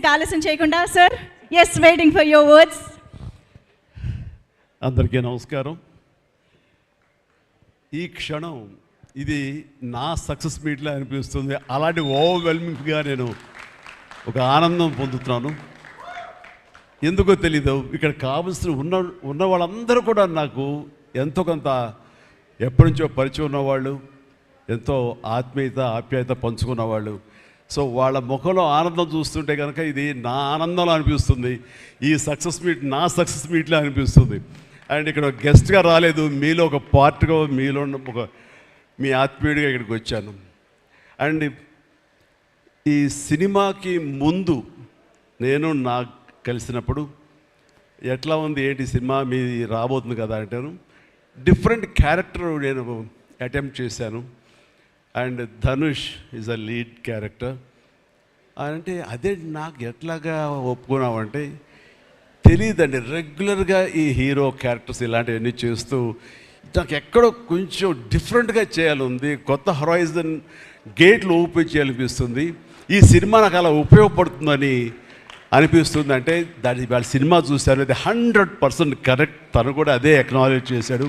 ఆలస్యం చేయకుండా sir, yes, waiting for your words. అందరికీ నమస్కారం. ఈ క్షణం ఇది నా సక్సెస్ మీట్లా అనిపిస్తుంది. అలాంటి ఓవర్వెల్మింగ్గా నేను ఒక ఆనందం పొందుతున్నాను. ఎందుకో తెలీదు, ఇక్కడ కావలసిన ఉన్న వాళ్ళందరూ కూడా నాకు ఎంతో కొంత ఎప్పటి నుంచో పరిచయం ఉన్నవాళ్ళు, ఎంతో ఆప్యాయత పంచుకున్నవాళ్ళు. సో వాళ్ళ ముఖంలో ఆనందం చూస్తుంటే కనుక ఇది నా ఆనందంలో అనిపిస్తుంది. ఈ సక్సెస్ మీట్ నా సక్సెస్ మీట్లో అనిపిస్తుంది. అండ్ ఇక్కడ గెస్ట్గా రాలేదు, మీలో ఒక పార్ట్గా, మీలో ఒక మీ ఆత్మీయుడిగా ఇక్కడికి వచ్చాను. అండ్ ఈ సినిమాకి ముందు నేను నాకు కలిసినప్పుడు ఎట్లా ఉంది, ఏంటి సినిమా మీ రాబోతుంది కదా అంటాను. డిఫరెంట్ క్యారెక్టర్ నేను అటెంప్ట్ చేశాను. And Dhanush is a lead character. అంటే అదే నాకు ఎట్లాగా ఒప్పుకున్నామంటే తెలియదండి. రెగ్యులర్గా ఈ హీరో క్యారెక్టర్స్ ఇలాంటివన్నీ చేస్తూ నాకు ఎక్కడో కొంచెం డిఫరెంట్గా చేయాలి, కొత్త హొరైజన్ గేట్లు ఓపెన్ చేయాలనిపిస్తుంది. ఈ సినిమా నాకు అలా ఉపయోగపడుతుందని అనిపిస్తుంది. అంటే దాని వాళ్ళ సినిమా చూశాను, అది 100% కరెక్ట్. తను కూడా అదే అక్నాలెడ్జ్ చేశాడు.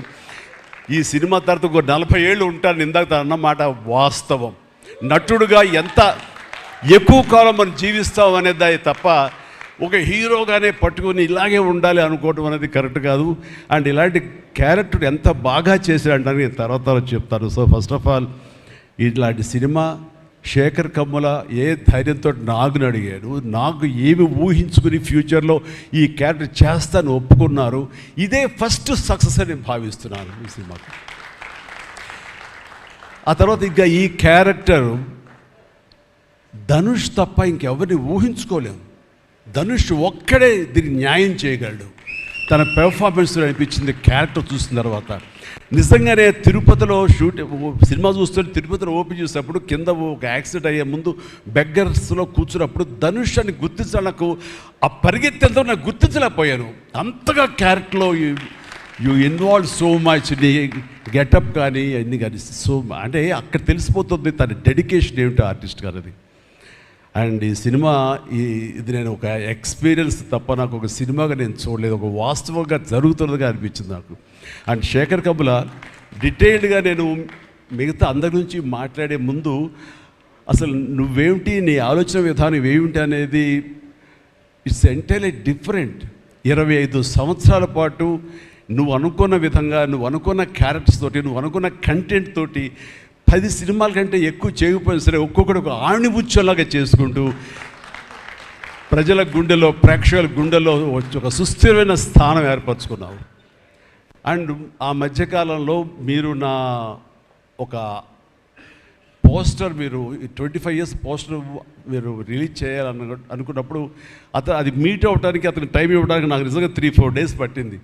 ఈ సినిమా తర్వాత ఒక 40 ఏళ్ళు ఉంటాను, ఇందాక తను అన్నమాట వాస్తవం. నటుడుగా ఎంత ఎక్కువ కాలం మనం జీవిస్తాం అనేది తప్ప ఒక హీరోగానే పట్టుకుని ఇలాగే ఉండాలి అనుకోవటం అనేది కరెక్ట్ కాదు. అండ్ ఇలాంటి క్యారెక్టర్ ఎంత బాగా చేశాడంటే నేను తర్వాత చెప్తాను. సో ఫస్ట్ ఆఫ్ ఆల్ ఇలాంటి సినిమా శేఖర్ కమ్ముల ఏ ధైర్యంతో నాగుని అడిగాడు, నాకు ఏమి ఊహించుకుని ఫ్యూచర్లో ఈ క్యారెక్టర్ చేస్తాను ఒప్పుకున్నారు. ఇదే ఫస్ట్ సక్సెస్ అని నేను భావిస్తున్నాను ఈ సినిమాకి. ఆ తర్వాత ఇంకా ఈ క్యారెక్టర్ ధనుష్ తప్ప ఇంకెవరిని ఊహించుకోలేము. ధనుష్ ఒక్కడే దీనికి న్యాయం చేయగలడు. తన పెర్ఫార్మెన్స్లో అనిపించింది క్యారెక్టర్ చూసిన తర్వాత. నిజంగానే తిరుపతిలో సినిమా చూస్తుంటే తిరుపతిలో ఓపెన్ చేసినప్పుడు కింద ఒక యాక్సిడెంట్ అయ్యే ముందు బెగ్గర్స్లో కూర్చున్నప్పుడు ధనుష్ అని గుర్తించాలి. నాకు ఆ పరిగెత్తేంతో నాకు గుర్తించలేకపోయాను. అంతగా క్యారెక్టర్లో యూ ఇన్వాల్వ్ సో మచ్. నీ గెటప్ కానీ అన్నీ కానీ సో అంటే అక్కడ తెలిసిపోతుంది తన డెడికేషన్ ఏమిటో ఆర్టిస్ట్ గారు అది. అండ్ ఈ సినిమా ఇది నేను ఒక ఎక్స్పీరియన్స్ తప్ప నాకు ఒక సినిమాగా నేను చూడలేదు, ఒక వాస్తవంగా జరుగుతున్నదిగా అనిపించింది నాకు. అండ్ శేఖర్ కమ్ముల డీటెయిల్డ్గా నేను మిగతా అందరి నుంచి మాట్లాడే ముందు అసలు నువ్వేమిటి, నీ ఆలోచన విధానం ఏమిటి అనేది ఇట్స్ ఎంటైర్లీ డిఫరెంట్. 25 సంవత్సరాల పాటు నువ్వు అనుకున్న విధంగా, నువ్వు అనుకున్న క్యారెక్టర్స్ తోటి, నువ్వు అనుకున్న కంటెంట్ తోటి 10 సినిమాల కంటే ఎక్కువ చేయకపోయినా సరే ఒక్కొక్కటి ఒక ఆణిముచ్చలాగా చేసుకుంటూ ప్రజల గుండెలో, ప్రేక్షకుల గుండెలో ఒక సుస్థిరమైన స్థానం ఏర్పరచుకున్నావు. అండ్ ఆ మధ్యకాలంలో మీరు నా ఒక పోస్టర్, మీరు 25 years పోస్టర్ మీరు రిలీజ్ చేయాలని అనుకున్నప్పుడు అది మీట్ అవ్వడానికి, అతను టైం ఇవ్వడానికి నాకు నిజంగా 3-4 days పట్టింది.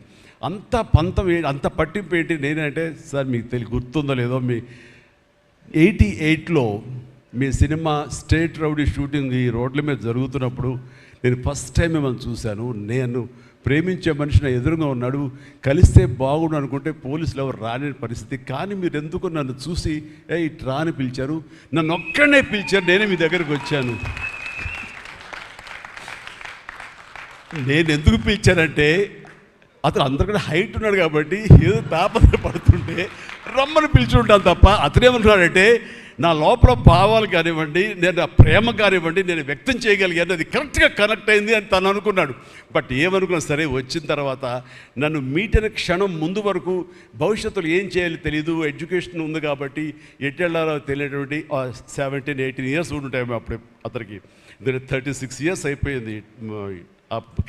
అంత పంతం అంత పట్టింపు ఏంటి నేనంటే, సార్ మీకు గుర్తుందో లేదో, మీ 88లో మీ సినిమా స్టేట్ రౌడీ షూటింగ్ ఈ రోడ్ల మీద జరుగుతున్నప్పుడు నేను ఫస్ట్ టైం మిమ్మల్ని చూశాను. నేను ప్రేమించే మనిషి నా ఎదురుగా ఉన్నాడు, కలిస్తే బాగుండు అనుకుంటే పోలీసులు ఎవరు రాని పరిస్థితి. కానీ మీరు ఎందుకు నన్ను చూసి ఇట్రా అని పిలిచారు, నన్ను ఒక్కడనే పిలిచారు, నేనే మీ దగ్గరికి వచ్చాను. నేను ఎందుకు పిలిచానంటే అతను అందరికీ హైట్ ఉన్నాడు కాబట్టి ఏదో తాపత్ర పడుతుంటే రమ్మని పిలిచి ఉంటాను తప్ప అతనేమనుకున్నాడంటే నా లోపల భావాలు కానివ్వండి, నేను ఆ ప్రేమ కానివ్వండి నేను వ్యక్తం చేయగలిగాను, అది కరెక్ట్గా కనెక్ట్ అయింది అని తను అనుకున్నాడు. బట్ ఏమనుకున్నా సరే వచ్చిన తర్వాత నన్ను మీట్ అయిన క్షణం ముందు వరకు భవిష్యత్తులో ఏం చేయాలో తెలియదు, ఎడ్యుకేషన్ ఉంది కాబట్టి ఎట్టెళ్ళాలో తెలియటువంటి 17-18 years ఉంటాయి అప్పుడు అతనికి. 36 years అయిపోయింది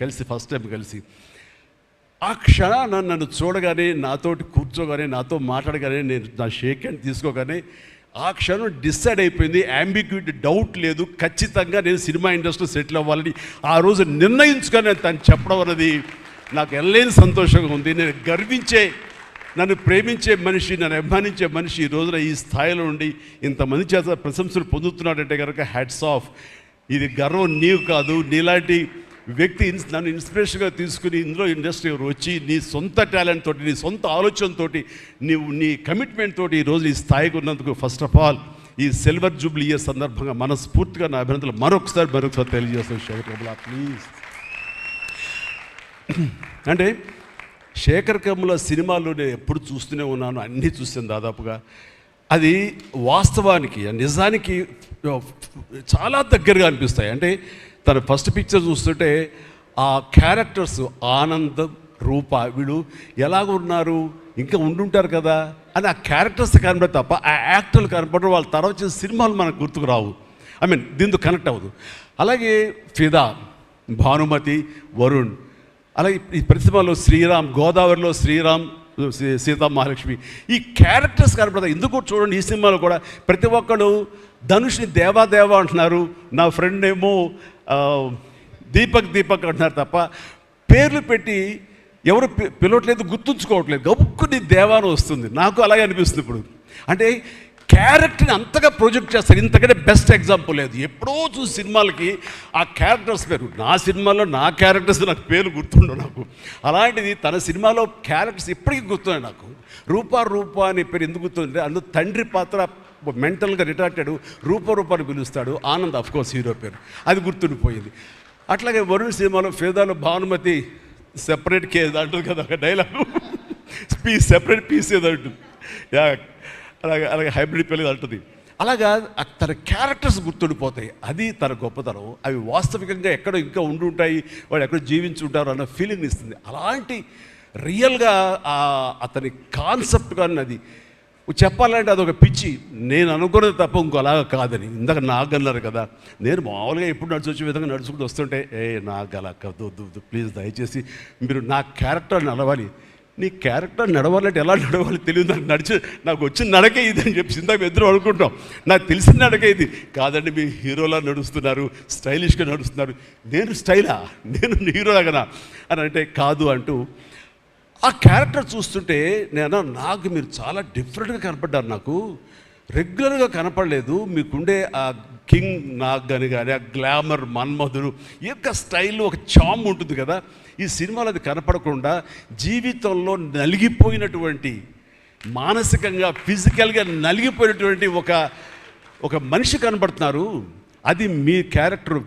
కలిసి, ఫస్ట్ టైం కలిసి. ఆ క్షణాన్ని నన్ను చూడగానే, నాతోటి కూర్చోగానే, నాతో మాట్లాడగానే, నేను నా షేక్ హ్యాండ్ తీసుకోగానే ఆ క్షణం డిసైడ్ అయిపోయింది. అంబిగ్యూటీ, డౌట్ లేదు, ఖచ్చితంగా నేను సినిమా ఇండస్ట్రీలో సెటిల్ అవ్వాలని ఆ రోజు నిర్ణయించుకొని తను చెప్పడం అనేది నాకు ఎల్లేని సంతోషంగా ఉంది. నేను గర్వించే, నన్ను ప్రేమించే మనిషి, నన్ను అభిమానించే మనిషి ఈ రోజున ఈ స్థాయిలో ఉండి ఇంతమంది చేత ప్రశంసలు పొందుతున్నాడంటే కనుక హ్యాట్స్ ఆఫ్. ఇది గర్వం నీవు కాదు, నీలాంటి వ్యక్తి నన్ను ఇన్స్పిరేషన్గా తీసుకుని ఇందులో ఇండస్ట్రీ వచ్చి నీ సొంత టాలెంట్ తోటి, నీ సొంత ఆలోచనతోటి, నీ కమిట్మెంట్ తోటి ఈరోజు ఈ స్థాయికి ఉన్నందుకు ఫస్ట్ ఆఫ్ ఆల్ ఈ సిల్వర్ జూబ్లీ ఇయర్ సందర్భంగా మనస్ఫూర్తిగా నా అభినందనలు మరొకసారి తెలియజేస్తాను శేఖర్ కమ్ముల, ప్లీజ్. అంటే శేఖర్ కమ్ముల సినిమాలు నేను ఎప్పుడు చూస్తూనే ఉన్నాను, అన్నీ చూస్తాను దాదాపుగా. అది వాస్తవానికి నిజానికి చాలా దగ్గరగా అనిపిస్తాయి. అంటే తన ఫస్ట్ పిక్చర్ చూస్తుంటే ఆ క్యారెక్టర్స్ ఆనందం, రూప వీళ్ళు ఎలాగున్నారు, ఇంకా ఉండుంటారు కదా అని ఆ క్యారెక్టర్స్ కనబడి తప్ప ఆ యాక్టర్లు కనపడరు. వాళ్ళ తర్వాత వచ్చిన సినిమాలు మనకు గుర్తుకు రావు, దీంతో కనెక్ట్ అవ్వదు. అలాగే ఫిదా, భానుమతి, వరుణ్, అలాగే ఈ ప్రతి సినిమాలో శ్రీరామ్, గోదావరిలో శ్రీరామ్, సీతా మహాలక్ష్మి, ఈ క్యారెక్టర్స్ కనపడతాయి. ఎందుకు చూడండి ఈ సినిమాలో కూడా ప్రతి ఒక్కళ్ళు ధనుష్ని దేవా అంటున్నారు, నా ఫ్రెండ్ ఏమో దీపక్ అంటున్నారు తప్ప పేర్లు పెట్టి ఎవరు పిలవట్లేదు, గుర్తుంచుకోవట్లేదు. గబుక్కుని దేవాను వస్తుంది. నాకు అలాగే అనిపిస్తుంది ఇప్పుడు. అంటే క్యారెక్టర్ని అంతగా ప్రొజెక్ట్ చేస్తారు. ఇంతకంటే బెస్ట్ ఎగ్జాంపుల్ లేదు. ఎప్పుడో చూసి సినిమాలకి ఆ క్యారెక్టర్స్ పేరు, నా సినిమాలో నా క్యారెక్టర్స్ నాకు పేరు గుర్తుండవు నాకు. అలాంటిది తన సినిమాలో క్యారెక్టర్స్ ఇప్పటికీ గుర్తున్నాయి నాకు. రూపా అనే పేరు ఎందుకు గుర్తుందంటే అందులో తండ్రి పాత్ర మెంటల్గా రిటార్టెడ్ రూపాన్ని పిలుస్తాడు. ఆనంద్ అఫ్కోర్స్ హీరో పేరు, అది గుర్తుండిపోయింది. అట్లాగే వరుణ్ సినిమాలో ఫిదాలో భానుమతి సెపరేట్ కేజ్ అంటుంది కదా ఒక డైలాగు, సెపరేట్ పీస్ ఏదో అంటుంది, అలాగే హైబ్రిడ్ పెళ్ళి అంటుంది. అలాగా తన క్యారెక్టర్స్ గుర్తుండిపోతాయి. అది తన గొప్పతనం. అవి వాస్తవికంగా ఎక్కడో ఇంకా ఉండుంటాయి, వాళ్ళు ఎక్కడో జీవించుంటారు అన్న ఫీలింగ్ ఇస్తుంది. అలాంటి రియల్గా అతని కాన్సెప్ట్ కానీ అది చెప్పాలంటే అదొక పిచ్చి. నేను అనుకున్నది తప్ప ఇంకోలాగా కాదని. ఇందాక నాకు అన్నారు కదా, నేను మామూలుగా ఎప్పుడు నడిచి వచ్చే విధంగా నడుచుకుంటూ వస్తుంటే నాకు అలా వద్దు ప్లీజ్, దయచేసి మీరు నా క్యారెక్టర్ నడవాలి. నీ క్యారెక్టర్ నడవాలంటే ఎలా నడవాలి తెలియదు నాకు. నాకు వచ్చిన నడకే ఇది అని చెప్పి ఇందాక ఇద్దరు అనుకుంటాం. నాకు తెలిసిన నడకే ఇది కాదండి, మీ హీరోలా నడుస్తున్నారు, స్టైలిష్గా నడుస్తున్నారు. నేను స్టైలా, నేను హీరోలాగనా అని అంటే కాదు అంటూ ఆ క్యారెక్టర్ చూస్తుంటే నాకు మీరు చాలా డిఫరెంట్గా కనపడ్డారు. నాకు రెగ్యులర్గా కనపడలేదు. మీకుండే ఆ కింగ్ నాగ్ అని కానీ ఆ గ్లామర్ మన్మధుడు ఈ యొక్క స్టైల్లో ఒక చామ్ ఉంటుంది కదా, ఈ సినిమాలో అది కనపడకుండా జీవితంలో నలిగిపోయినటువంటి, మానసికంగా ఫిజికల్గా నలిగిపోయినటువంటి ఒక మనిషి కనపడుతున్నారు. అది మీ క్యారెక్టర్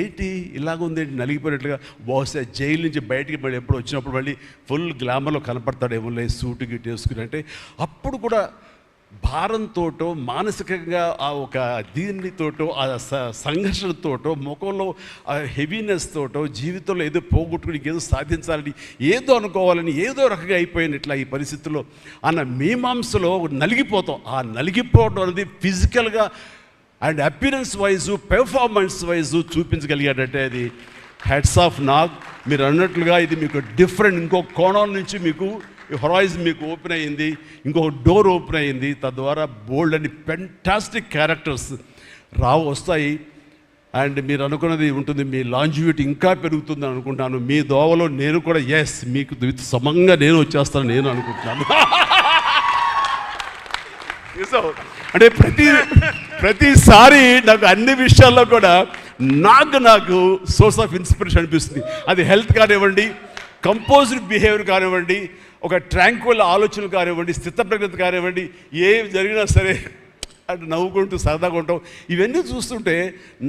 ఏంటి ఇలాగుందేంటి నలిగిపోయినట్లుగా. బహుశా జైలు నుంచి బయటికి మళ్ళీ ఎప్పుడు వచ్చినప్పుడు మళ్ళీ ఫుల్ గ్లామర్లో కనపడతాడేమో సూటు గిట్ వేసుకుని. అంటే అప్పుడు కూడా భారంతోటో మానసికంగా ఆ ఒక దీనితోటో ఆ సంఘర్షణతోటో ముఖంలో ఆ హెవీనెస్ తోటో జీవితంలో ఏదో పోగొట్టుకుని ఏదో సాధించాలని ఏదో అనుకోవాలని ఏదో రకంగా అయిపోయిన ఇట్లా ఈ పరిస్థితుల్లో అన్న మీమాంసలో నలిగిపోతాం. ఆ నలిగిపోవడం అనేది ఫిజికల్గా and appearance wise performance wise చూపించగలిగాడంటే అది హెడ్స్ ఆఫ్ నాగ్. మీరు అన్నట్లుగా ఇది మీకు డిఫరెంట్, ఇంకో కోణం నుంచి మీకు హొరైజన్ మీకు ఓపెన్ అయ్యింది, ఇంకొక డోర్ ఓపెన్ అయ్యింది. తద్వారా బోల్డ్ అని ఫెంటాస్టిక్ క్యారెక్టర్స్ వస్తాయి. అండ్ మీరు అనుకున్నది ఉంటుంది, మీ లాంజివిటీ ఇంకా పెరుగుతుంది అనుకుంటాను. మీ దోవలో నేను కూడా మీకు సమంగా నేను వచ్చేస్తాను నేను అనుకుంటున్నాను. అంటే ప్రతిసారి నాకు అన్ని విషయాల్లో కూడా నాకు సోర్స్ ఆఫ్ ఇన్స్పిరేషన్ అనిపిస్తుంది. అది హెల్త్ కానివ్వండి, కంపోజ్డ్ బిహేవియర్ కానివ్వండి, ఒక ట్రాంక్విల్ ఆలోచనలు కానివ్వండి, స్థితప్రజ్ఞత కానివ్వండి, ఏం జరిగినా సరే అంటే నవ్వుకుంటూ సరదాగా ఉంటాం. ఇవన్నీ చూస్తుంటే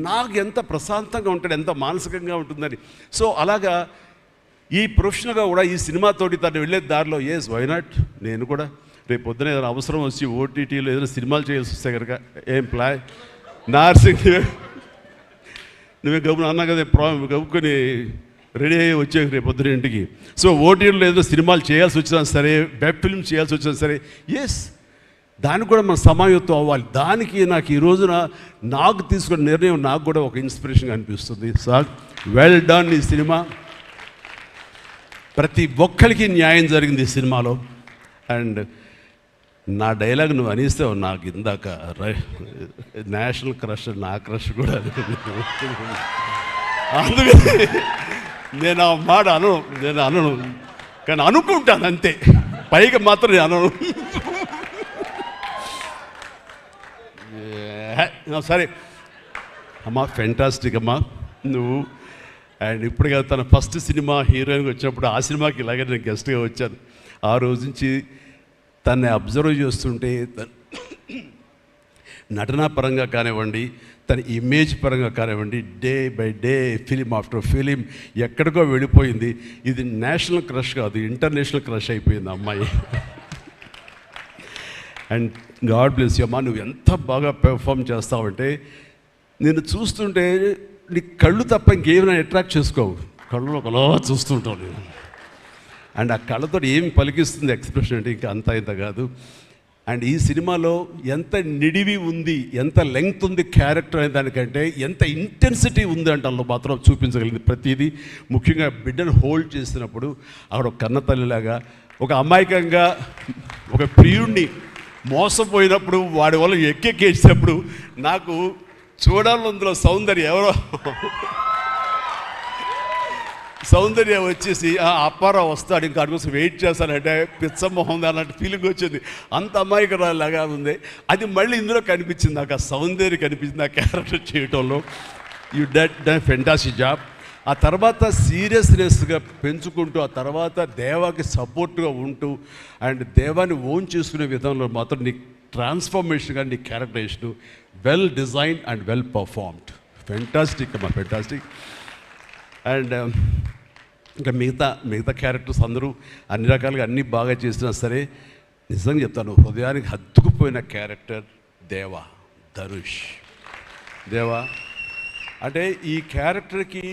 నాకు ఎంత ప్రశాంతంగా ఉంటాడు, ఎంత మానసికంగా ఉంటుందని. సో అలాగా ఈ ప్రొఫెషనల్గా కూడా ఈ సినిమాతోటి తను వెళ్ళే దారిలో వై నాట్ నేను కూడా రేపు పొద్దున ఏదైనా అవసరం వచ్చి ఓటీటీలో ఏదైనా సినిమాలు చేయాల్సి వస్తే కనుక ఏం ప్లాన్ నార్సింగ్ నువ్వే గబుని అన్నా కదా గబుకొని రెడీ అయ్యి వచ్చే రేపు పొద్దున ఇంటికి. సో ఓటీటీలో ఏదైనా సినిమాలు చేయాల్సి వచ్చినా సరే, వెబ్ ఫిల్మ్ చేయాల్సి వచ్చినా సరే దానికి కూడా మనం సమాయత్తం అవ్వాలి. దానికి నాకు ఈ రోజున నాకు తీసుకున్న నిర్ణయం నాకు కూడా ఒక ఇన్స్పిరేషన్గా అనిపిస్తుంది. Sir well done. ఈ సినిమా ప్రతి ఒక్కరికి న్యాయం జరిగింది ఈ సినిమాలో. అండ్ నా డైలాగ్ నువ్వు అనిస్తావు నాకు ఇందాక నేషనల్ క్రష్, నా క్రష్ కూడా అందుకని నేను ఆ మాట అనను కానీ అనుకుంటాను అంతే, పైగా మాత్రం నేను అనను. సరే అమ్మా, ఫెంటాస్టిక్ అమ్మా నువ్వు. అండ్ ఇప్పుడుగా తన ఫస్ట్ సినిమా హీరోయిన్గా వచ్చినప్పుడు ఆ సినిమాకి ఇలాగే నేను గెస్ట్గా వచ్చాను. ఆ రోజు నుంచి తన్ని అబ్జర్వ్ చేస్తుంటే నటనా పరంగా కానివ్వండి, తన ఇమేజ్ పరంగా కానివ్వండి, day by day film after film ఎక్కడికో వెళ్ళిపోయింది. ఇది నేషనల్ క్రష్ కాదు, ఇంటర్నేషనల్ క్రష్ అయిపోయింది అమ్మాయి. అండ్ గాడ్ బ్లెస్ యూ అమ్మా, నువ్వు ఎంత బాగా పెర్ఫామ్ చేస్తావంటే నేను చూస్తుంటే నీ కళ్ళు తప్ప ఇంకేమైనా అట్రాక్ట్ చేసుకోవు, కళ్ళు ఒకలా చూస్తుంటావు నేను. అండ్ ఆ కళ్ళతో ఏం పలికిస్తుంది ఎక్స్ప్రెషన్ అంటే ఇంకా అంత ఇంత కాదు. అండ్ ఈ సినిమాలో ఎంత నిడివి ఉంది, ఎంత లెంగ్త్ ఉంది క్యారెక్టర్ అనే దానికంటే ఎంత ఇంటెన్సిటీ ఉంది అంటే అందులో మాత్రం చూపించగలిగింది ప్రతిదీ. ముఖ్యంగా బిడ్డను హోల్డ్ చేసినప్పుడు అక్కడ ఒక కన్నతల్లిలాగా, ఒక అమాయకంగా ఒక ప్రియుడిని మోసపోయినప్పుడు వాడి వల్ల ఎక్కేసినప్పుడు నాకు చూడాలి అందులో సౌందర్య వచ్చేసి అప్పారావు వస్తాడు ఇంకా కోసం వెయిట్ చేస్తానంటే పిచ్చమొహం అలాంటి ఫీలింగ్ వచ్చింది. అంత అమాయకురాలాగా ఉంది. అది మళ్ళీ ఇందులో కనిపించింది నాకు, ఆ సౌందర్య కనిపించింది ఆ క్యారెక్టర్ చేయటంలో. You done fantastic job. ఆ తర్వాత సీరియస్నెస్గా పెంచుకుంటూ, ఆ తర్వాత దేవాకి సపోర్ట్గా ఉంటూ అండ్ దేవాన్ని ఓన్ చేసుకునే విధంలో మాత్రం నీ ట్రాన్స్ఫర్మేషన్ కానీ నీ characterization well designed and well performed. Fantastic అమ్మా, ఫెంటాస్టిక్. అండ్ ఇంకా మిగతా క్యారెక్టర్స్ అందరూ అన్ని రకాలుగా అన్నీ బాగా చేసినా సరే నిజంగా చెప్తాను, హృదయానికి హత్తుకుపోయిన క్యారెక్టర్ ధనుష్. అంటే ఈ క్యారెక్టర్కి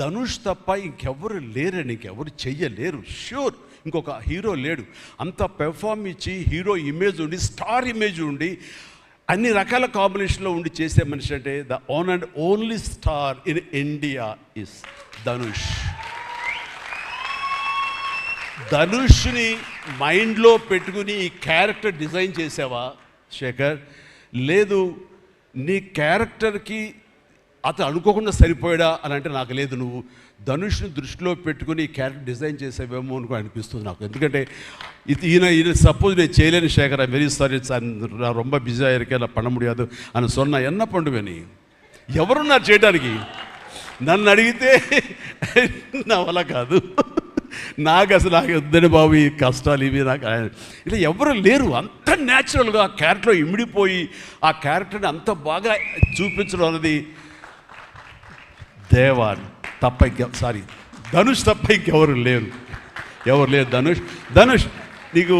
ధనుష్ తప్ప ఇంకెవరు లేరని, ఇంకెవరు చెయ్యలేరు. ష్యూర్ ఇంకొక హీరో లేడు. అంత పెర్ఫార్మ్ ఇచ్చి హీరో ఇమేజ్ ఉండి, స్టార్ ఇమేజ్ ఉండి, అన్ని రకాల కాంబినేషన్లో ఉండి చేసే మనిషి అంటే the one and only star in India is Dhanush. ధనుష్ని మైండ్లో పెట్టుకుని ఈ క్యారెక్టర్ డిజైన్ చేసావా శేఖర్? లేదు, నీ క్యారెక్టర్కి అతను అనుకోకుండా సరిపోయాడా అని అంటే నాకు లేదు. నువ్వు ధనుష్ని దృష్టిలో పెట్టుకుని ఈ క్యారెక్టర్ డిజైన్ చేసేవేమో అనుకో అనిపిస్తుంది నాకు. ఎందుకంటే ఈయన సపోజ్ నేను చేయలేని Shekhar, I very sorry sir, నా రొంబ బిజీ இருக்கேன், நான் பண்ண முடியாது అని சொன்னா என்ன பண்ணுவேని? ఎవరున్నారు చేయడానికి? నన్ను అడిగితే నా వల్ల కాదు, నాకు వద్దని బాబు ఈ కష్టాలు ఇవి నాకు ఇలా ఎవరు లేరు. అంత న్యాచురల్గా ఆ క్యారెక్టర్లో ఇమిడిపోయి ఆ క్యారెక్టర్ని అంత బాగా చూపించడం అనేది ధనుష్ తప్ప ఇంకెవరు లేరు. ధనుష్ నీకు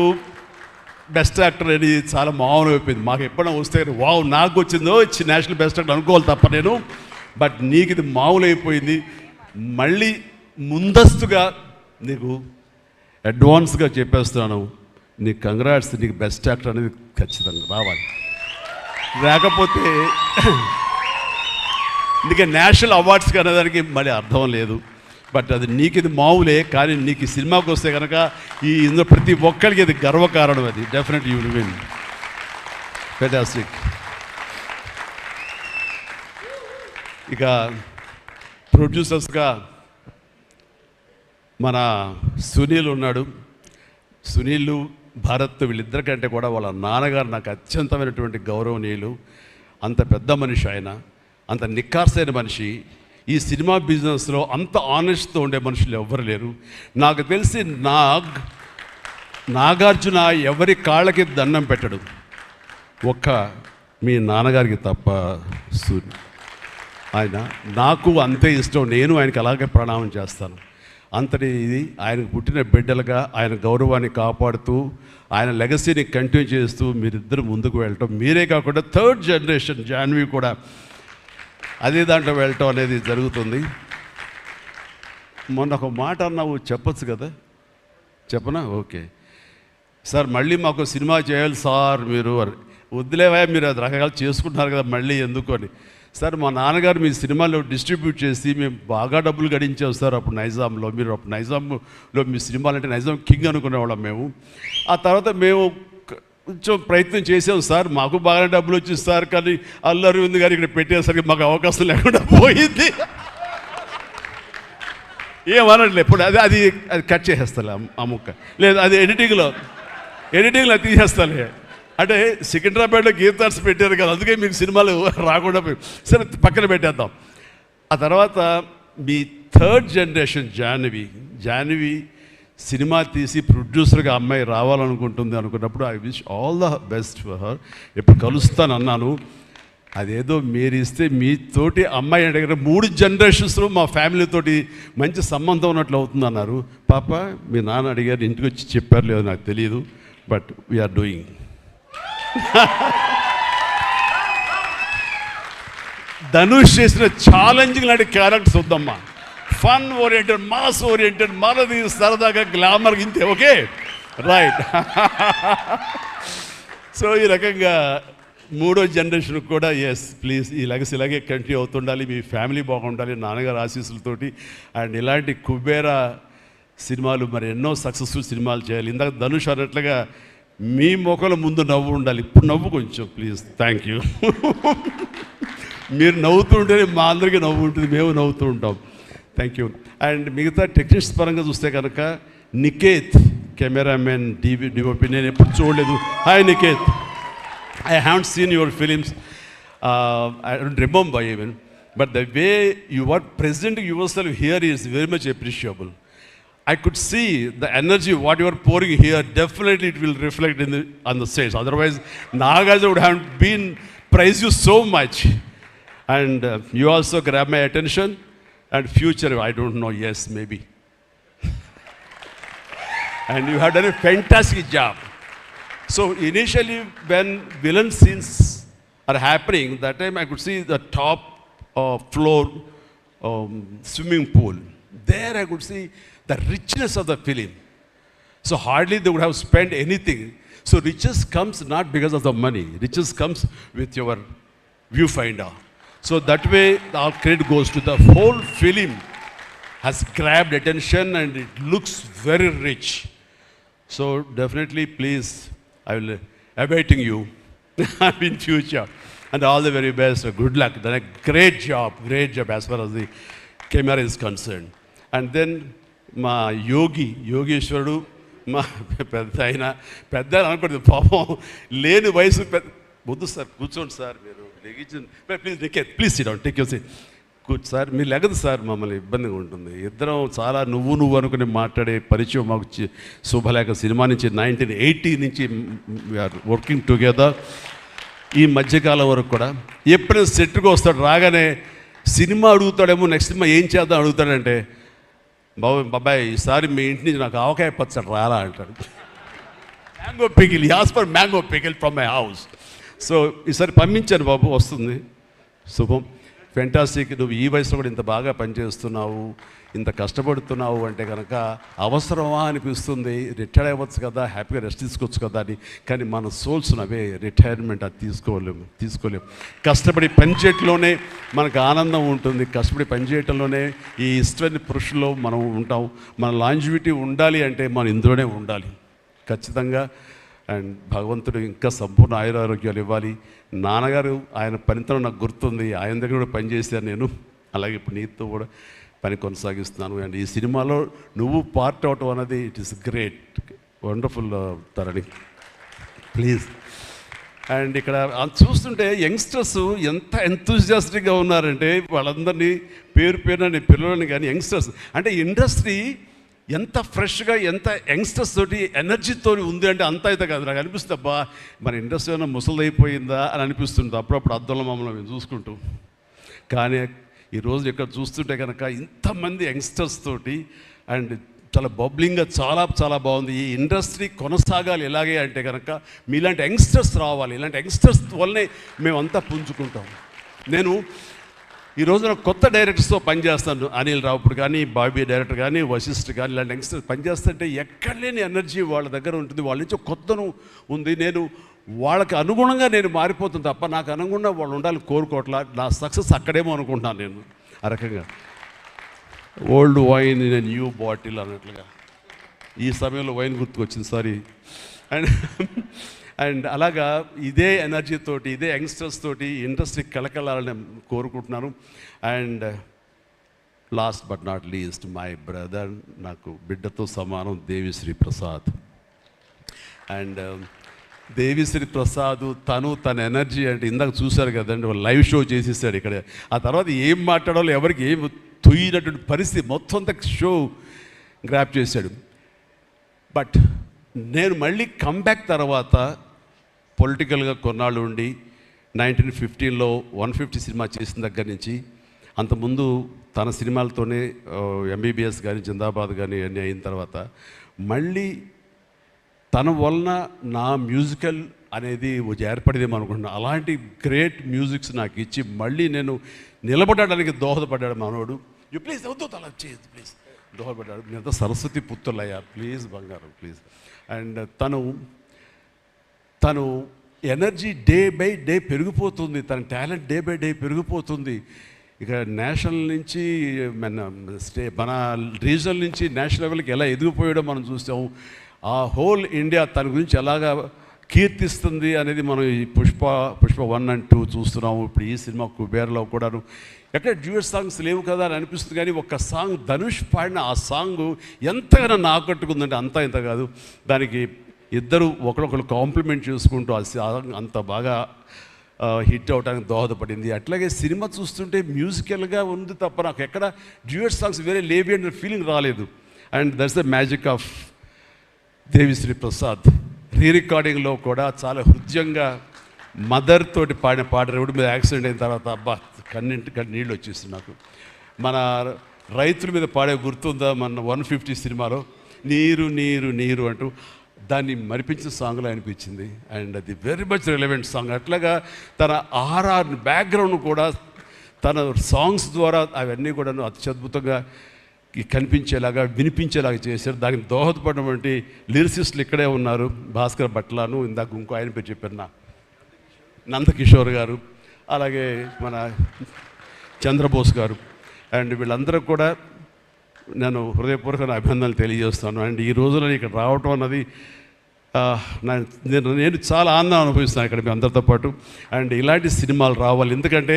బెస్ట్ యాక్టర్ అని చాలా మామూలు అయిపోయింది. మాకు ఎప్పుడైనా వస్తే వావ్ నాకు వచ్చిందో నేషనల్ బెస్ట్ యాక్టర్ అనుకోవాలి తప్ప నేను, బట్ నీకు ఇది మామూలు అయిపోయింది. మళ్ళీ ముందస్తుగా నీకు అడ్వాన్స్గా చెప్పేస్తున్నాను, నీకు కంగ్రాట్స్, నీకు బెస్ట్ యాక్టర్ అనేది ఖచ్చితంగా రావాలి. లేకపోతే నీకు నేషనల్ అవార్డ్స్ అనేదానికి మళ్ళీ అర్థం లేదు. బట్ అది నీకు ఇది మామూలే, కానీ నీకు ఈ సినిమాకి వస్తే కనుక ఇందులో ప్రతి ఒక్కరికి ఇది గర్వకారణం. అది definite you will win. Fantastic. ఇక ప్రొడ్యూసర్స్గా మన సునీల్ ఉన్నాడు. సునీల్, భారత్ వీళ్ళిద్దరికంటే కూడా వాళ్ళ నాన్నగారు నాకు అత్యంతమైనటువంటి గౌరవనీయులు. అంత పెద్ద మనిషి ఆయన, అంత నిక్కార్సైన మనిషి. ఈ సినిమా బిజినెస్లో అంత ఆనెస్ట్తో ఉండే మనుషులు ఎవ్వరు లేరు నాకు తెలిసి. నాగార్జున ఎవరి కాళ్ళకి దండం పెట్టడు, ఒక్క మీ నాన్నగారికి తప్ప. ఆయన నాకు అంతే ఇష్టం, నేను ఆయనకి అలాగే ప్రణామం చేస్తాను. అంతటి ఇది ఆయనకు పుట్టిన బిడ్డలుగా ఆయన గౌరవాన్ని కాపాడుతూ ఆయన లెగసీని కంటిన్యూ చేస్తూ మీరిద్దరు ముందుకు వెళ్ళటం, మీరే కాకుండా థర్డ్ జనరేషన్ జాన్వి కూడా అదే దాంట్లో వెళ్ళటం అనేది జరుగుతుంది. మొన్న ఒక మాట అన్నావు, చెప్పచ్చు కదా? చెప్పనా? ఓకే సార్, మళ్ళీ మాకు సినిమా చేయాలి సార్, మీరు వద్దులేవా, మీరు అది రకరకాలు చేసుకుంటున్నారు కదా మళ్ళీ ఎందుకు అని. సార్ మా నాన్నగారు మీ సినిమాలో డిస్ట్రిబ్యూట్ చేసి మేము బాగా డబ్బులు గడించాం సార్ అప్పుడు నైజాంలో. మీరు అప్పుడు నైజాంలో మీ సినిమాలు అంటే నైజాం కింగ్ అనుకునేవాళ్ళం మేము. ఆ తర్వాత మేము కొంచెం ప్రయత్నం చేసాం సార్, మాకు బాగా డబ్బులు వచ్చింది సార్, కానీ అల్లు అరవింద్ గారు ఇక్కడ పెట్టేసరికి మాకు అవకాశం లేకుండా పోయింది. ఏమనట్లే ఇప్పుడు అది కట్ చేసేస్తాలే ఆ ముక్క, లేదు అది ఎడిటింగ్లో తీసేస్తాలే. అంటే సికింద్రాబాద్లో గీతార్స్ పెట్టారు కదా, అందుకే మీకు సినిమాలు రాకుండా పోయి, సరే పక్కన పెట్టేద్దాం. ఆ తర్వాత మీ థర్డ్ జనరేషన్ జాహ్నవి సినిమా తీసి ప్రొడ్యూసర్గా అమ్మాయి రావాలనుకుంటుంది అనుకున్నప్పుడు I wish all the best for her. ఎప్పుడు కలుస్తాను అన్నాను. అదేదో మీరు ఇస్తే మీతోటి అమ్మాయి అడిగిన 3 జనరేషన్స్లో మా ఫ్యామిలీతోటి మంచి సంబంధం ఉన్నట్లు అవుతుంది అన్నారు. పాప మీ నాన్న అడిగారు, ఇంటికి వచ్చి చెప్పారు లేదో నాకు తెలియదు, బట్ వీఆర్ డూయింగ్. ధనుష్ చేసిన ఛాలెంజింగ్ లాంటి క్యారెక్టర్స్ వద్దమ్మా. ఫన్ ఓరియంటెడ్, మాస్ ఓరియంటెడ్, మనది సరదాగా గ్లామర్ ఇంతే. Okay, right. సో ఈ రకంగా 3వ జనరేషన్ కూడా ఎస్ ప్లీజ్ ఈ లెగసీ ఇలాగే కంటిన్యూ అవుతుండాలి, మీ ఫ్యామిలీ బాగుండాలి నాన్నగారు ఆశీస్సులతోటి. అండ్ ఇలాంటి కుబేరా సినిమాలు మరి ఎన్నో సక్సెస్ఫుల్ సినిమాలు చేయాలి. ఇందాక ధనుష్ అన్నట్లుగా మీ మొక్కల ముందు నవ్వు ఉండాలి. ఇప్పుడు నవ్వు కొంచెం ప్లీజ్. Thank you. మీరు నవ్వుతూ ఉంటేనే మా అందరికీ నవ్వు ఉంటుంది, మేము నవ్వుతూ ఉంటాం. Thank you. అండ్ మిగతా టెక్నీషియన్స్ పరంగా చూస్తే కనుక నికేత్ కెమెరామెన్, డిఓపి నేను ఎప్పుడు చూడలేదు. Hi Niket, I haven't seen your films. I don't remember even. But the way you are presenting yourself here is very much appreciable. I could see the energy, what you are pouring here, definitely it will reflect on the stage. Otherwise, Nagaja would have been praised you so much. And you also grab my attention. And future, I don't know, yes, maybe. And you have done a fantastic job. So initially when villain scenes are happening, that time I could see the top floor swimming pool. There I could see the richness of the film. So hardly they would have spent anything. So riches comes not because of the money. Riches comes with your viewfinder. So that way our credit goes to the whole film has grabbed attention and it looks very rich. So definitely please, I will awaiting you in future, and all the very best. Good luck. Done a great job as far as the camera is concerned. And then మా యోగేశ్వరుడు మా పెద్ద అనుకోండి పాపం లేని వయసు వద్దు sir కూర్చోండి sir మీరు please Niket please sit down take your seat కూర్చో సార్ మీరు లెగదు సార్ మమ్మల్ని ఇబ్బందిగా ఉంటుంది. ఇద్దరం చాలా నువ్వు అనుకుని మాట్లాడే పరిచయం మాకు శుభలేఖ సినిమా నుంచి 1980 నుంచి వీఆర్ వర్కింగ్ టుగెదర్. ఈ మధ్యకాలం వరకు కూడా ఎప్పుడైనా సెట్కి వస్తాడు, రాగానే సినిమా అడుగుతాడేమో, నెక్స్ట్ సినిమా ఏం చేద్దాం అడుగుతాడంటే, బాబాయ్ ఈసారి మీ ఇంటి నుంచి నాకు ఆవకాయ పచ్చడి రాలా అంటాడు. Mango pickle, as for mango pickle from my house. So ఈసారి పంపించాను బాబు, వస్తుంది. శుభం. ఫెంటాస్టిక్. నువ్వు ఈ వయసులో కూడా ఇంత బాగా పనిచేస్తున్నావు, ఇంత కష్టపడుతున్నావు అంటే కనుక అవసరమా అనిపిస్తుంది. రిటైర్ అవ్వచ్చు కదా, హ్యాపీగా రెస్ట్ తీసుకోవచ్చు కదా అని. కానీ మన సోల్స్ అవే రిటైర్మెంట్ అది తీసుకోలేము. కష్టపడి పనిచేయటంలోనే మనకు ఆనందం ఉంటుంది, కష్టపడి పనిచేయటంలోనే ఈ ఇష్టమైన పురుషుల్లో మనం ఉంటాం. మన లాంజివిటీ ఉండాలి అంటే మనం ఇందులోనే ఉండాలి ఖచ్చితంగా. అండ్ భగవంతుడు ఇంకా సంపూర్ణ ఆయురారోగ్యాలు ఇవ్వాలి. నాన్నగారు ఆయన పనితనం నాకు గుర్తుంది, ఆయన దగ్గర కూడా పనిచేశాను నేను. అలాగే ఇప్పుడు నీతో కూడా పని కొనసాగిస్తున్నాను. అండ్ ఈ సినిమాలో నువ్వు పార్ట్ అవటం అన్నది it is great, wonderful Tarani, please. And ఇక్కడ చూస్తుంటే యంగ్స్టర్స్ ఎంత ఎంతూజియాస్టిక్గా ఉన్నారంటే, వాళ్ళందరినీ పేరున నేను పిల్లలని కానీ యంగ్స్టర్స్ అంటే ఇండస్ట్రీ ఎంత ఫ్రెష్గా, ఎంత యంగ్స్టర్స్ తోటి ఎనర్జీతో ఉంది అంటే అంత అయితే కాదు. నాకు అనిపిస్తుంది అబ్బా మన ఇండస్ట్రీ ఏమైనా ముసలిదైపోయిందా అని అనిపిస్తుంది అప్పుడప్పుడు అద్దంలో మమ్మల్ని మేము చూసుకుంటూ. కానీ ఈరోజు ఇక్కడ చూస్తుంటే కనుక ఇంతమంది యంగ్స్టర్స్ తోటి అండ్ చాలా బబ్లింగ్గా చాలా బాగుంది. ఈ ఇండస్ట్రీ కొనసాగాలి ఎలాగే అంటే కనుక మీలాంటి యంగ్స్టర్స్ రావాలి. ఇలాంటి యంగ్స్టర్స్ వల్లనే మేమంతా పుంజుకుంటాం. నేను ఈ రోజున కొత్త డైరెక్టర్స్తో పనిచేస్తాను. అనిల్ రావుపూడి కానీ, బాబీ డైరెక్టర్ కానీ, వశిష్ఠ్ కానీ, ఇలాంటి యంగ్స్టర్స్ పనిచేస్తుంటే ఎక్కడ లేని ఎనర్జీ వాళ్ళ దగ్గర ఉంటుంది. వాళ్ళ నుంచి కొత్తను ఉంది. నేను వాళ్ళకి అనుగుణంగా నేను మారిపోతుంది తప్ప నాకు అనుగుణంగా వాళ్ళు ఉండాలని కోరుకోవట్లా. నా సక్సెస్ అక్కడేమో అనుకుంటున్నాను నేను. ఆ రకంగా old wine in new bottle అన్నట్లుగా ఈ సమయంలో వైన్ గుర్తుకొచ్చింది, సారీ. అండ్ అలాగా ఇదే ఎనర్జీతోటి, ఇదే యంగ్స్టర్స్ తోటి ఇండస్ట్రీ కళకళాలని కోరుకుంటున్నాను. And last but not least my brother, నాకు బిడ్డతో సమానం, దేవిశ్రీ ప్రసాద్. అండ్ దేవిశ్రీ ప్రసాద్ తన ఎనర్జీ అంటే ఇందాక చూశారు కదండి, లైవ్ షో చేసేసాడు ఇక్కడ. ఆ తర్వాత ఏం మాట్లాడాలో ఎవరికి ఏం తుయ్యినటువంటి పరిస్థితి మొత్తం అంతా షో గ్రాప్ చేశాడు. బట్ నేను మళ్ళీ కమ్బ్యాక్ తర్వాత పొలిటికల్గా కొన్నాళ్ళు ఉండి 1915లో 150 సినిమా చేసిన దగ్గర నుంచి, అంతకుముందు తన సినిమాలతోనే ఎంబీబీఎస్ కానీ జిందాబాద్ కానీ అన్నీ అయిన తర్వాత మళ్ళీ తన వలన నా మ్యూజికల్ అనేది ఏర్పడేదేమో అనుకుంటున్నాను. అలాంటి గ్రేట్ మ్యూజిక్స్ నాకు ఇచ్చి మళ్ళీ నేను నిలబడడానికి దోహదపడ్డాడు మనోడు. యూ ప్లీజ్ అవుతుంది అలా చేయదు ప్లీజ్ దోహదపడ్డాడు. మీరంతా సరస్వతి పుత్రులయ్యా ప్లీజ్ బంగారం ప్లీజ్. అండ్ తను ఎనర్జీ డే బై డే పెరిగిపోతుంది, తన టాలెంట్ డే బై డే పెరిగిపోతుంది. ఇక నేషనల్ నుంచి మన రీజనల్ నుంచి నేషనల్ లెవెల్కి ఎలా ఎదిగిపోయాడో మనం చూసాము. ఆ హోల్ ఇండియా తన గురించి ఎలాగా కీర్తిస్తుంది అనేది మనం ఈ పుష్ప 1 and 2 చూస్తున్నాము. ఇప్పుడు ఈ సినిమా కుబేర్లో కూడాను ఎక్కడ డ్యూయట్ సాంగ్స్ లేవు కదా అని అనిపిస్తుంది, కానీ ఒక సాంగ్ ధనుష్ పాడిన ఆ సాంగ్ ఎంతగానో నాకు ఆకట్టుకుందంటే అంతా ఇంత కాదు. దానికి ఇద్దరు ఒకరొకరు కాంప్లిమెంట్ చేసుకుంటూ ఆ సాంగ్ అంత బాగా హిట్ అవడానికి దోహదపడింది. అట్లాగే సినిమా చూస్తుంటే మ్యూజికల్గా ఉంది తప్ప నాకు ఎక్కడ డ్యూయట్ సాంగ్స్ వేరే లేవి అనే ఫీలింగ్ రాలేదు. And that's the magic of Devi Sri Prasad. రికార్డింగ్లో కూడా చాలా హృదయంగా మదర్ తోటి పాడిన పాట రోడ్డు మీద యాక్సిడెంట్ అయిన తర్వాత అబ్బా కన్నింటి నీళ్ళు వచ్చేస్తుంది నాకు. మన రైతుల మీద పాడే గుర్తుందా మన 150 సినిమాలో నీరు నీరు నీరు అంటూ దాన్ని మరిపించిన సాంగ్లో అనిపించింది. అండ్ అది వెరీ మచ్ రిలవెంట్ సాంగ్. అట్లాగా తన ఆర్ఆర్ బ్యాక్గ్రౌండ్ కూడా తన సాంగ్స్ ద్వారా అవన్నీ కూడా అత్యద్భుతంగా కనిపించేలాగా వినిపించేలాగా చేశారు. దానికి దోహదపడినటువంటి లిరిసిస్టులు ఇక్కడే ఉన్నారు. భాస్కర్ భట్లాను, ఇందాక ఇంకో ఆయన పేరు చెప్పారు నందకిషోర్ గారు, అలాగే మన చంద్రబోస్ గారు. అండ్ వీళ్ళందరూ కూడా నేను హృదయపూర్వక అభినందనలు తెలియజేస్తాను. అండ్ ఈ రోజున ఇక్కడ రావటం అన్నది నేను చాలా ఆనందం అనుభవిస్తాను ఇక్కడ మీ అందరితో పాటు. అండ్ ఇలాంటి సినిమాలు రావాలి, ఎందుకంటే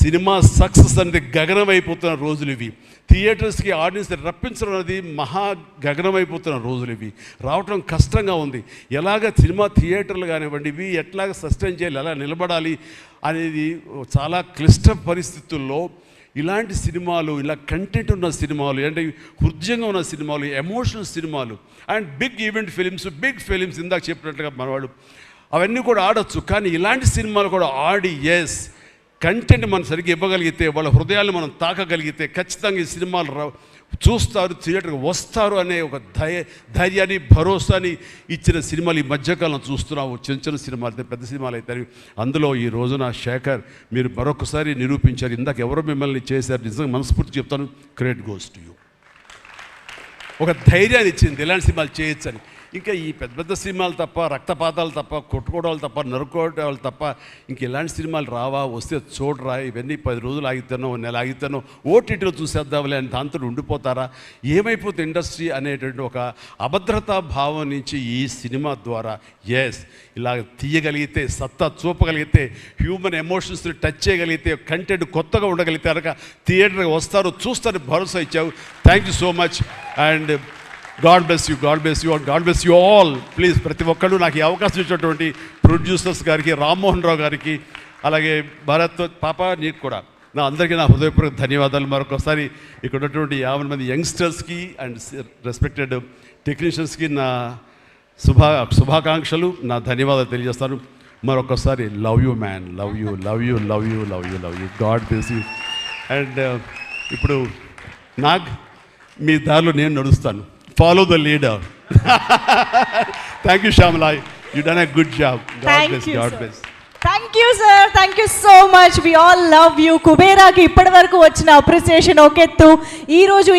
సినిమా సక్సెస్ అనేది గగనమైపోతున్న రోజులు ఇవి. థియేటర్స్కి ఆడియన్స్ రప్పించడం అనేది మహా గగనమైపోతున్న రోజులు ఇవి. రావటం కష్టంగా ఉంది. ఎలాగ సినిమా థియేటర్లు కానివ్వండి ఇవి ఎట్లాగ సస్టైన్ చేయాలి, ఎలా నిలబడాలి అనేది చాలా క్లిష్ట పరిస్థితుల్లో ఇలాంటి సినిమాలు, ఇలా కంటెంట్ ఉన్న సినిమాలు, అంటే హృదయంగా ఉన్న సినిమాలు, ఎమోషనల్ సినిమాలు and big event big films ఇందాక చెప్పినట్లుగా మనవాడు అవన్నీ కూడా ఆడొచ్చు. కానీ ఇలాంటి సినిమాలు కూడా ఆడి కంటెంట్ మనం సరిగ్గా ఇవ్వగలిగితే, వాళ్ళ హృదయాలను మనం తాకగలిగితే ఖచ్చితంగా ఈ సినిమాలు చూస్తారు, థియేటర్కి వస్తారు అనే ఒక ధైర్యాన్ని భరోసాని ఇచ్చిన సినిమాలు ఈ మధ్యకాలం చూస్తున్నాము. చిన్న చిన్న సినిమాలు అయితే పెద్ద సినిమాలు అయితే అందులో ఈ రోజున శేఖర్ మీరు మరొకసారి నిరూపించారు. ఇందాక ఎవరో మిమ్మల్ని చేశారు, నిజంగా మనస్ఫూర్తి చెప్తాను, క్రెడిట్ గోస్ టు యూ. ఒక ధైర్యాన్ని ఇచ్చింది ఇలాంటి సినిమాలు చేయొచ్చని. ఇంకా ఈ పెద్ద పెద్ద సినిమాలు తప్ప, రక్తపాతాలు తప్ప, కొట్టుకోవడాలు తప్ప, నరుకోవడాలు తప్ప ఇంక ఇలాంటి సినిమాలు రావా, వస్తే చూడరా, ఇవన్నీ 10 రోజులు ఆగితేనో నెల ఆగితేనో ఓటీటీలో చూసేద్దాంలే అని దాంతో ఉండిపోతారా, ఏమైపోతుంది ఇండస్ట్రీ అనేటువంటి ఒక అభద్రతా భావం నుంచి ఈ సినిమా ద్వారా ఇలా తీయగలిగితే, సత్తా చూపగలిగితే, హ్యూమన్ ఎమోషన్స్ని టచ్ చేయగలిగితే, కంటెంట్ కొత్తగా ఉండగలిగితే కనుక థియేటర్కి వస్తారు, చూస్తారు భరోసా ఇచ్చావు. Thank you so much. And God bless you, God bless you, and God bless you all. Please ప్రతి ఒక్కళ్ళు నాకు ఈ అవకాశం ఇచ్చినటువంటి ప్రొడ్యూసర్స్ గారికి, రామ్మోహన్ రావు గారికి, అలాగే భరత్ పాప నీకు కూడా అందరికీ నా హృదయపూర్వక ధన్యవాదాలు. మరొకసారి ఇక్కడ ఉన్నటువంటి 50 మంది యంగ్స్టర్స్కి అండ్ రెస్పెక్టెడ్ టెక్నీషియన్స్కి నా శుభాకాంక్షలు, నా ధన్యవాదాలు తెలియజేస్తాను. మరొకసారి love you man, love you love you love you love you love you. God bless you. And ఇప్పుడు మీ దారిలో నేను నడుస్తాను. Follow the leader. Thank you, Shamla. You done a good job. God bless. God bless. Thank you, sir. Thank you so much. We all love you. కుబేరాకి ఇప్పటి వరకు వచ్చిన appreciation ఒకెత్తు. ఈ రోజు